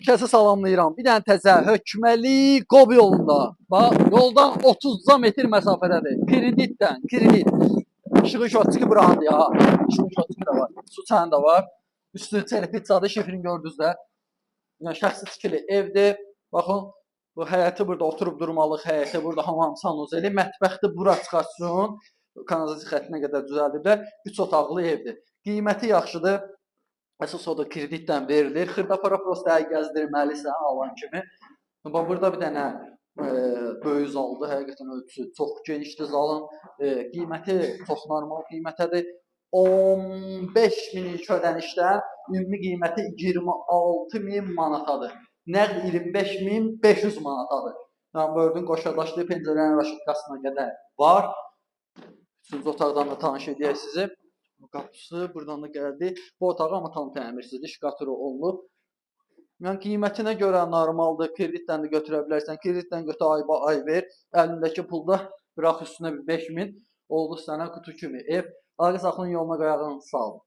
Kəsə salamlayıram. Bir dənə təzə Hökməli Qob yolunda. Bax, yoldan 30 metr məsafədədir. Kredit. İşığı şotçuku burandı ya. İşığı şotçuku da var. Su çanı da var. Üstü çerpitsadı, şifrini gördünüz də. Yəni şəxsi tikili evdir. Baxın, bu həyəti burada oturub durmalıq həyəti. Burada hamam sanuzeli. Mətbəxdə bura çıxartsın. Kanalizasiya xəttinə qədər düzəldiblər. 3 otaqlı evdir. Qiyməti yaxşıdır. Əsas o da kreditdən verilir. Xırdapara prosta gəzdirməlisən alan kimi. Bax, burada bir dənə böyük zaldır. Həqiqətən ölçüsü çox genişdir zalın. Qiyməti çox normal qiymətədir. 15.000 ilk ödənişdən ümumi qiyməti 26.000 manatadır. Nəqd 25.500 manatadır. Yəni, bördün qoşadaşlı pəncərələrin raşıtkasına qədər var. Üçüncü otaqdan da tanış edək sizi. Qapısı buradan da gəldi. Bu otağı amma tam təmirsizdir. Şkaturu olunub. Yəni qiymətinə görə normaldır. Kreditdən də götürə bilərsən. Kreditdən götür ay ver. Əlindəki pulda bırax üstünə bir 5.000. Oldu sənə qutu kimi ev. Əlaqə saxlayın, yoluna qayağın sağ olun.